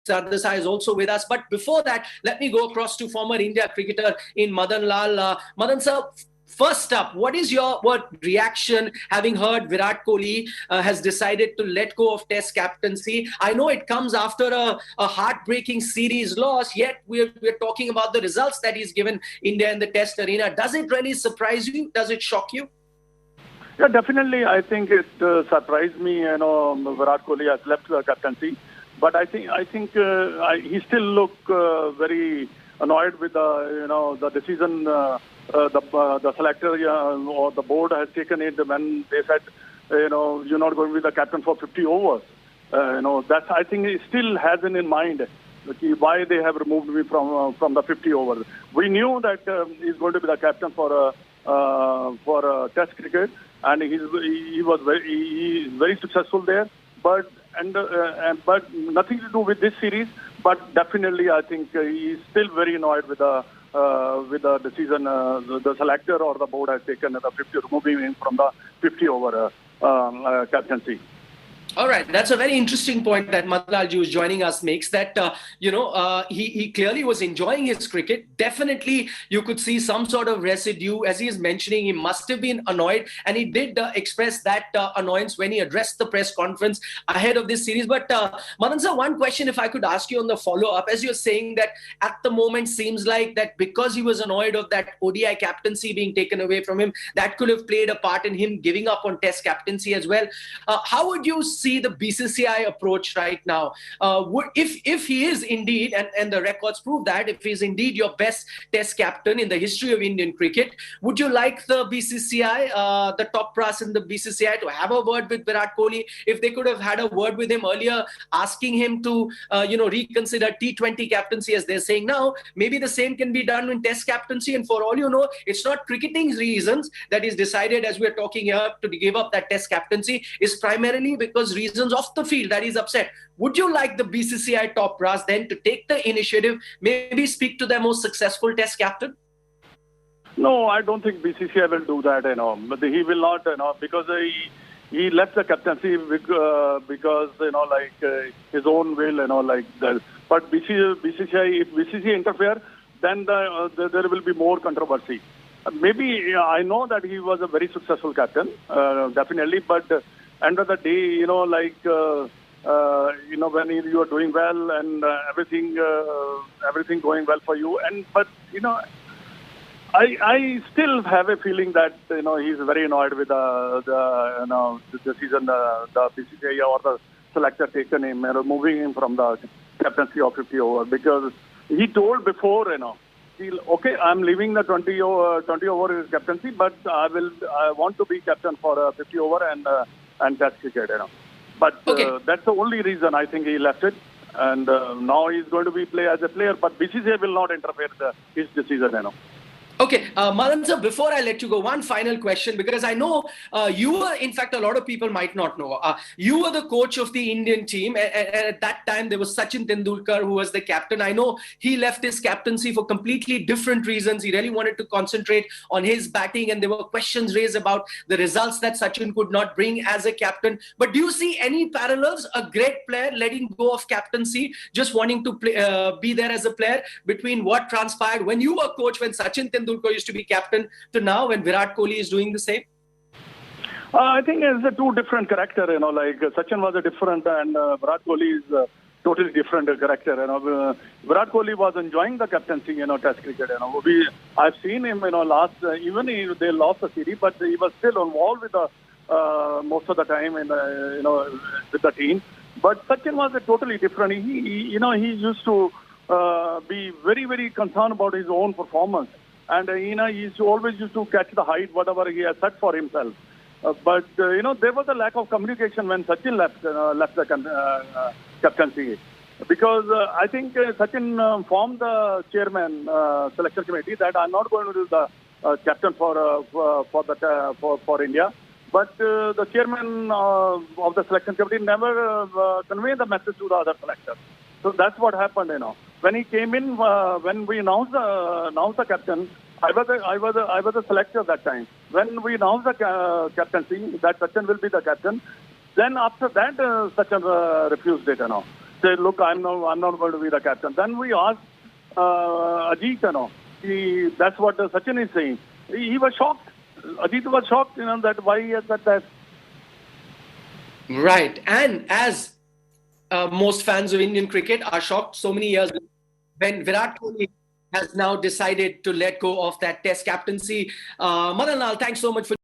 Sardesai is also with us. But before that, let me go across to former India cricketer in Madan Lal. Madan sir, first up, what is your reaction having heard Virat Kohli has decided to let go of Test captaincy? I know it comes after a heartbreaking series loss, yet we're talking about the results that he's given India in the Test arena. Does it really surprise you? Does it shock you? Yeah, definitely. I think it surprised me. Virat Kohli has left the captaincy, but I think he still look very annoyed with the decision the selector or the board has taken it when they said you're not going to be the captain for 50 overs. That's, I think he still has it in mind why they have removed me from the 50 overs. We knew that he's going to be the captain for Test cricket, and he was very successful there. But nothing to do with this series. But definitely, I think he's still very annoyed with the decision the selector or the board has taken, the 50, removing him from the 50 over captaincy. All right, that's a very interesting point that Madan Lal ji, who's joining us, makes, that he clearly was enjoying his cricket. Definitely, you could see some sort of residue. As he is mentioning, he must have been annoyed, and he did express that annoyance when he addressed the press conference ahead of this series. But Madan sir, one question if I could ask you on the follow-up, as you're saying that at the moment seems like that because he was annoyed of that ODI captaincy being taken away from him, that could have played a part in him giving up on Test captaincy as well. How would you see the BCCI approach right now? If he is indeed, and the records prove that, if he is indeed your best Test captain in the history of Indian cricket, would you like the BCCI, the top brass in the BCCI, to have a word with Virat Kohli? If they could have had a word with him earlier, asking him to reconsider T20 captaincy, as they're saying now, maybe the same can be done in Test captaincy. And for all you know, it's not cricketing reasons that he's decided, as we're talking here, to give up that Test captaincy. Is primarily because reasons off the field that he's upset. Would you like the BCCI top brass then to take the initiative, maybe speak to their most successful Test captain? No, I don't think BCCI will do that. But he will not. Because he left the captaincy because his own will. Like that. But BCCI, if BCCI interfere, then there will be more controversy. Maybe I know that he was a very successful captain, definitely, but end of the day, when you are doing well and everything going well for you, I still have a feeling that he's very annoyed with the decision the BCCI or the selector taken him, removing him from the captaincy of 50 over, because he told before, okay, I'm leaving the 20 over captaincy, but I want to be captain for 50 over and Test cricket, But okay. That's the only reason I think he left it. And now he's going to play as a player, but BCCI will not interfere his decision, Okay, Madan sir, before I let you go, one final question, because I know you were, in fact, a lot of people might not know, you were the coach of the Indian team, and at that time there was Sachin Tendulkar who was the captain. I know he left his captaincy for completely different reasons. He really wanted to concentrate on his batting, and there were questions raised about the results that Sachin could not bring as a captain. But do you see any parallels, a great player letting go of captaincy, just wanting to be there as a player, between what transpired when you were coach, when Sachin Tendulkar used to be captain, to now when Virat Kohli is doing the same? I think it's a two different character, Sachin was a different and Virat Kohli is a totally different character. Virat Kohli was enjoying the captaincy, Test cricket. I've seen him, last, even they lost the series, but he was still involved with the most of the time with the team. But Sachin was a totally different. He used to be very, very concerned about his own performance. And, he always used to catch the height, whatever he has set for himself. But there was a lack of communication when Sachin left the captaincy. Because I think Sachin formed the chairman selection committee that I'm not going to do the captain for India. But the chairman of the selection committee never conveyed the message to the other selectors. So that's what happened, When he came in, when we announced the captain, I was a selector that time. When we announced the captaincy, that Sachin will be the captain, then after that, Sachin refused it, said, "Look, I'm not going to be the captain." Then we asked Ajit, that's what Sachin is saying. He was shocked. Ajit was shocked, that why he has said that. Right. And as most fans of Indian cricket are shocked so many years when Virat Kohli has now decided to let go of that Test captaincy. Madan Lal, thanks so much for